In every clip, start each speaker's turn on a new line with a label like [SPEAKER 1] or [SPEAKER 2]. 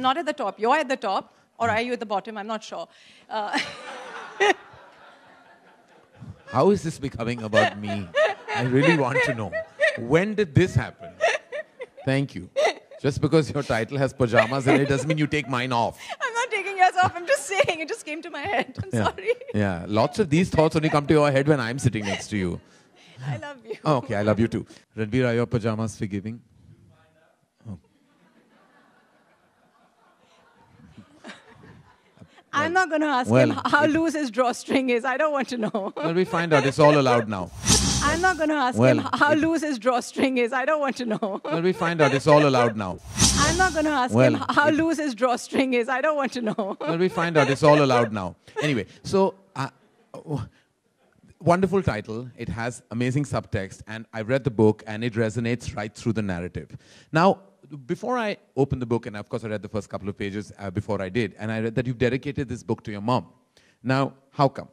[SPEAKER 1] I'm not at the top. You're at the top, or are you at the bottom? I'm not sure.
[SPEAKER 2] How is this becoming about me? I really want to know. When did this happen? Thank you. Just because your title has pajamas in it doesn't mean you take mine off.
[SPEAKER 1] I'm not taking yours off. I'm just saying. It just came to my head. I'm sorry.
[SPEAKER 2] Yeah. Lots of these thoughts only come to your head when I'm sitting next to you.
[SPEAKER 1] I love you.
[SPEAKER 2] Oh, okay, I love you too. Ranbir, are your pajamas forgiving? Oh.
[SPEAKER 1] I'm not going to ask him how loose his drawstring is. I don't want to know.
[SPEAKER 2] Well, we find out. It's all allowed now.
[SPEAKER 1] I'm not going to ask him how loose his drawstring is. I don't want to know.
[SPEAKER 2] Well, we find out. It's all allowed now.
[SPEAKER 1] I'm not going to ask him how loose his drawstring is. I don't want to know.
[SPEAKER 2] Well, we find out. It's all allowed now. Anyway, so wonderful title. It has amazing subtext, and I read the book, and it resonates right through the narrative. Now, before I opened the book, and of course I read the first couple of pages before I did, and I read that you've dedicated this book to your mom. Now, how come?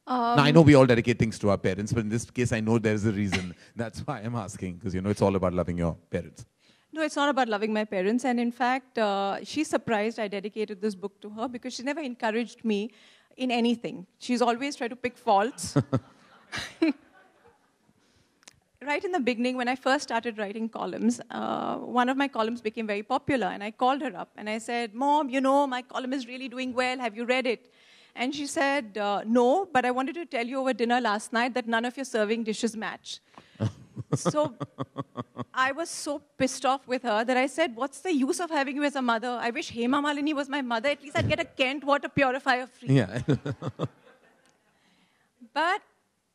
[SPEAKER 2] Now, I know we all dedicate things to our parents, but in this case, I know there's a reason. That's why I'm asking, because, you know, it's all about loving your parents.
[SPEAKER 1] No, it's not about loving my parents. And in fact, she's surprised I dedicated this book to her because she never encouraged me in anything. She's always tried to pick faults. Right in the beginning, when I first started writing columns, one of my columns became very popular, and I called her up, and I said, Mom, you know, my column is really doing well. Have you read it? And she said, no, but I wanted to tell you over dinner last night that none of your serving dishes match. So I was so pissed off with her that I said, what's the use of having you as a mother? I wish Hema Malini was my mother. At least I'd get a Kent water purifier free.
[SPEAKER 2] Yeah.
[SPEAKER 1] But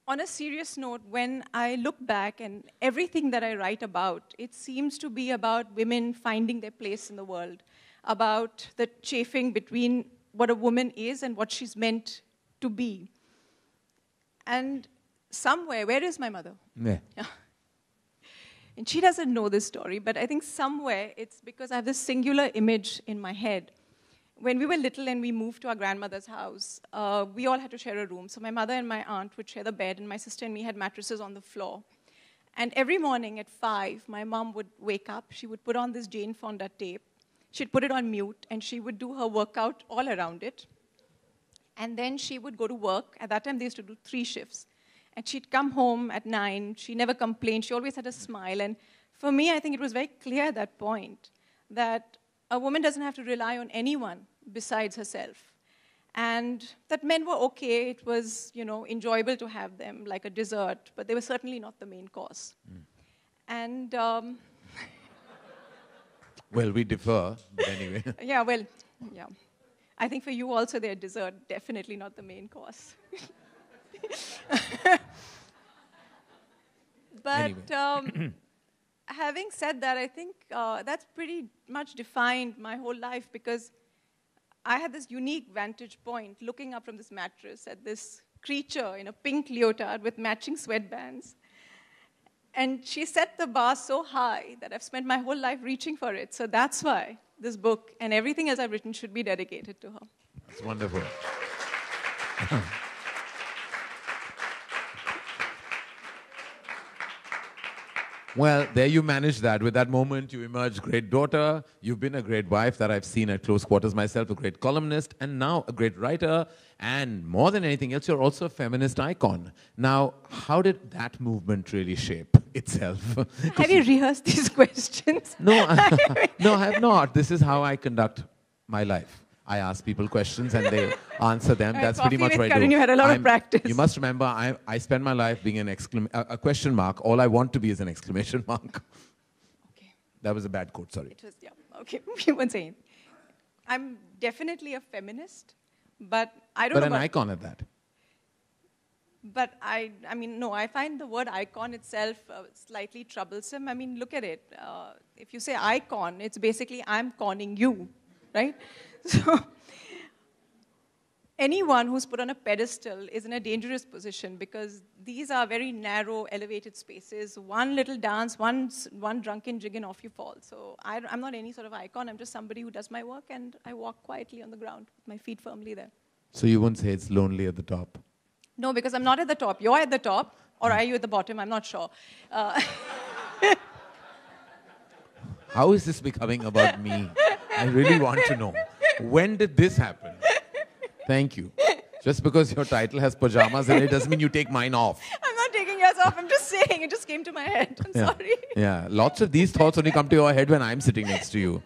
[SPEAKER 1] on a serious note, when I look back and everything that I write about, it seems to be about women finding their place in the world, about the chafing between what a woman is and what she's meant to be. And somewhere, where is my mother?
[SPEAKER 2] Yeah.
[SPEAKER 1] And she doesn't know this story, but I think somewhere it's because I have this singular image in my head. When we were little and we moved to our grandmother's house, we all had to share a room. So my mother and my aunt would share the bed, and my sister and me had mattresses on the floor. And every morning at 5, my mom would wake up. She would put on this Jane Fonda tape. She'd put it on mute, and she would do her workout all around it. And then she would go to work. At that time, they used to do 3 shifts. And she'd come home at 9. She never complained. She always had a smile. And for me, I think it was very clear at that point that a woman doesn't have to rely on anyone besides herself. And that men were okay. It was, you know, enjoyable to have them, like a dessert. But they were certainly not the main course. And
[SPEAKER 2] well, we differ, but anyway.
[SPEAKER 1] Yeah, well, yeah. I think for you also, they're dessert, definitely not the main course. But
[SPEAKER 2] anyway.
[SPEAKER 1] Having said that, I think that's pretty much defined my whole life, because I had this unique vantage point looking up from this mattress at this creature in a pink leotard with matching sweatbands. And she set the bar so high that I've spent my whole life reaching for it. So that's why this book and everything else I've written should be dedicated to her.
[SPEAKER 2] It's wonderful. Well, there you managed that. With that moment, you emerged great daughter. You've been a great wife that I've seen at close quarters myself, a great columnist, and now a great writer. And more than anything else, you're also a feminist icon. Now, how did that movement really shape itself?
[SPEAKER 1] Have you rehearsed these questions?
[SPEAKER 2] No, no, I have not. This is how I conduct my life. I ask people questions and they answer them. That's pretty much what I do.
[SPEAKER 1] You had a lot of practice.
[SPEAKER 2] You must remember, I spend my life being a question mark. All I want to be is an exclamation mark.
[SPEAKER 1] Okay.
[SPEAKER 2] That was a bad quote, sorry.
[SPEAKER 1] It was, yeah, okay. You weren't saying. I'm definitely a feminist, but I don't know.
[SPEAKER 2] But an icon at that.
[SPEAKER 1] But I mean, no, I find the word icon itself slightly troublesome. I mean, look at it. If you say icon, it's basically I'm conning you, right? So anyone who's put on a pedestal is in a dangerous position, because these are very narrow, elevated spaces. One little dance, one drunken jig, and off you fall. So I'm not any sort of icon. I'm just somebody who does my work, and I walk quietly on the ground with my feet firmly there.
[SPEAKER 2] So you wouldn't say it's lonely at the top?
[SPEAKER 1] No, because I'm not at the top. You're at the top, or are you at the bottom? I'm not sure.
[SPEAKER 2] How is this becoming about me? I really want to know. When did this happen? Thank you. Just because your title has pajamas in it doesn't mean you take mine off.
[SPEAKER 1] I'm not taking yours off. I'm just saying. It just came to my head. I'm sorry.
[SPEAKER 2] Yeah. Lots of these thoughts only come to your head when I'm sitting next to you.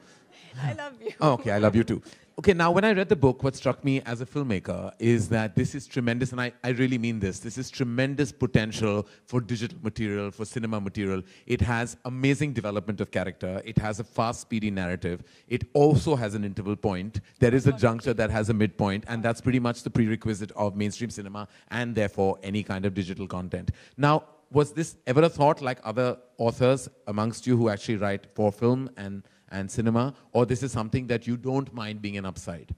[SPEAKER 1] I love you.
[SPEAKER 2] Oh, okay, I love you too. Okay, now when I read the book, what struck me as a filmmaker is that this is tremendous, and I really mean this. This is tremendous potential for digital material, for cinema material. It has amazing development of character. It has a fast, speedy narrative. It also has an interval point. There is a juncture that has a midpoint, and that's pretty much the prerequisite of mainstream cinema and therefore any kind of digital content. Now, was this ever a thought like other authors amongst you who actually write for film and cinema, or this is something that you don't mind being an upside?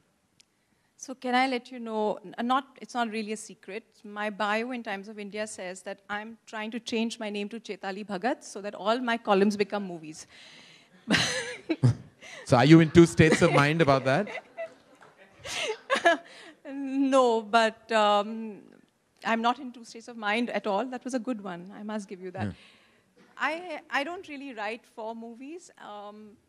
[SPEAKER 1] So can I let you know, it's not really a secret. My bio in Times of India says that I'm trying to change my name to Chaitali Bhagat so that all my columns become movies.
[SPEAKER 2] So are you in two states of mind about that?
[SPEAKER 1] No, but I'm not in two states of mind at all. That was a good one. I must give you that. Yeah. I don't really write for movies.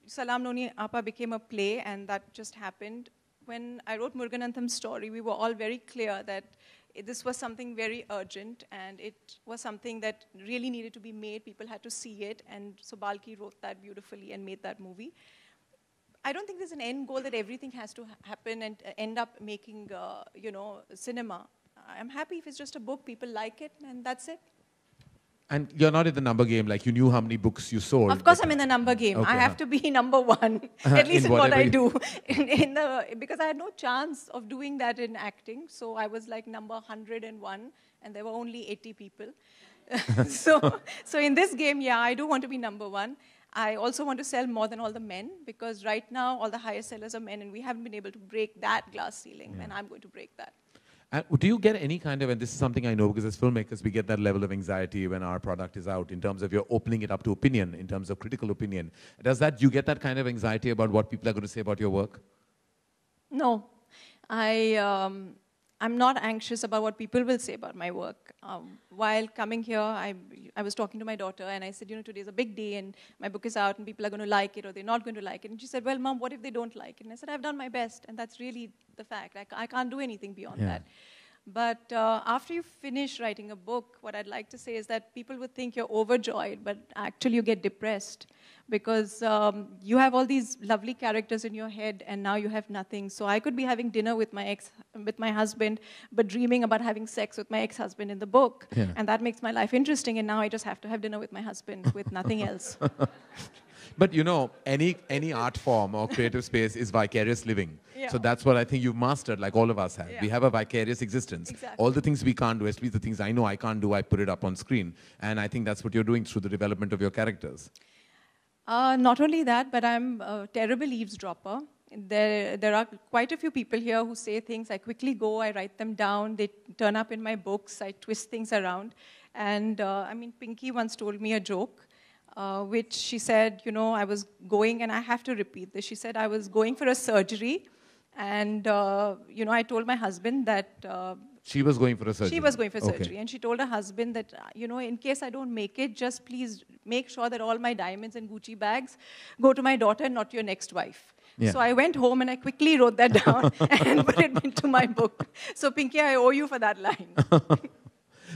[SPEAKER 1] Salam Noni Appa became a play, and that just happened. When I wrote Muruganantham's story, we were all very clear that this was something very urgent, and it was something that really needed to be made. People had to see it, and so Balki wrote that beautifully and made that movie. I don't think there's an end goal that everything has to happen and end up making, cinema. I'm happy if it's just a book, people like it, and that's it.
[SPEAKER 2] And you're not in the number game, like you knew how many books you sold.
[SPEAKER 1] Of course I'm in the number game. Okay, I have to be number one, at least in what I do. Because I had no chance of doing that in acting, so I was like number 101, and there were only 80 people. So in this game, yeah, I do want to be number one. I also want to sell more than all the men, because right now all the highest sellers are men, and we haven't been able to break that glass ceiling, and I'm going to break that.
[SPEAKER 2] And do you get any kind of, and this is something I know because as filmmakers we get that level of anxiety when our product is out in terms of you're opening it up to opinion, in terms of critical opinion. Do you get that kind of anxiety about what people are going to say about your work?
[SPEAKER 1] No. I'm not anxious about what people will say about my work. While coming here, I was talking to my daughter and I said, today's a big day and my book is out and people are going to like it or they're not going to like it. And she said, well, Mom, what if they don't like it? And I said, I've done my best. And that's really the fact. I can't do anything beyond that. But after you finish writing a book, what I'd like to say is that people would think you're overjoyed, but actually you get depressed because you have all these lovely characters in your head and now you have nothing. So I could be having dinner with my husband, but dreaming about having sex with my ex-husband in the book. Yeah. And that makes my life interesting, and now I just have to have dinner with my husband with nothing else.
[SPEAKER 2] But any art form or creative space is vicarious living. Yeah. So that's what I think you've mastered, like all of us have. Yeah. We have a vicarious existence. Exactly. All the things we can't do, at least the things I know I can't do, I put it up on screen. And I think that's what you're doing through the development of your characters.
[SPEAKER 1] Not only that, but I'm a terrible eavesdropper. There are quite a few people here who say things. I quickly go, I write them down, they turn up in my books, I twist things around. And Pinky once told me a joke. Which she said, I was going, and I have to repeat this. She said, I was going for a surgery, and, I told my husband that...
[SPEAKER 2] she was going for a surgery?
[SPEAKER 1] She was going for surgery, and she told her husband that, in case I don't make it, just please make sure that all my diamonds and Gucci bags go to my daughter and not to your next wife. Yeah. So I went home, and I quickly wrote that down and put it into my book. So, Pinky, I owe you for that line.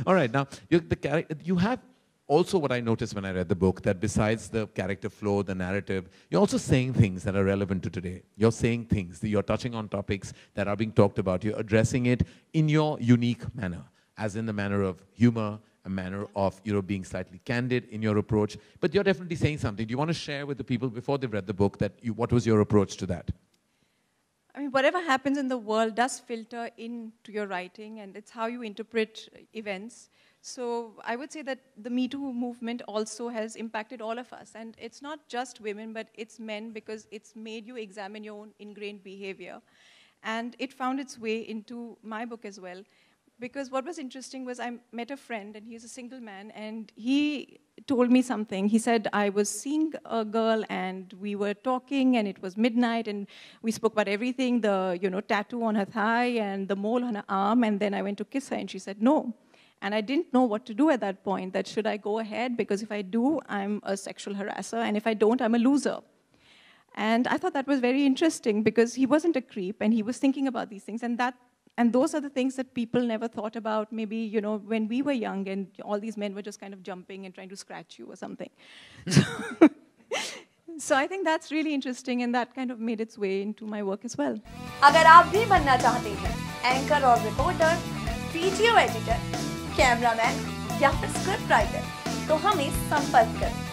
[SPEAKER 2] All right, now, you have... Also, what I noticed when I read the book, that besides the character flow, the narrative, you're also saying things that are relevant to today. You're saying things, that you're touching on topics that are being talked about. You're addressing it in your unique manner, as in the manner of humor, a manner of being slightly candid in your approach. But you're definitely saying something. Do you want to share with the people before they've read the book what was your approach to that?
[SPEAKER 1] Whatever happens in the world does filter into your writing, and it's how you interpret events. So I would say that the Me Too movement also has impacted all of us. And it's not just women, but it's men, because it's made you examine your own ingrained behavior. And it found its way into my book as well. Because what was interesting was I met a friend, and he's a single man, and he told me something. He said, I was seeing a girl, and we were talking, and it was midnight, and we spoke about everything, the tattoo on her thigh and the mole on her arm, and then I went to kiss her, and she said, no. And I didn't know what to do at that point, that should I go ahead? Because if I do, I'm a sexual harasser, and if I don't, I'm a loser. And I thought that was very interesting because he wasn't a creep and he was thinking about these things. And those are the things that people never thought about, maybe, you know, when we were young and all these men were just kind of jumping and trying to scratch you or something. So I think that's really interesting and that kind of made its way into my work as well.
[SPEAKER 3] अगर आप भी बनना चाहते हैं anchor और reporter, video editor, cameraman या फिर script writer, तो हमें संपर्क करें।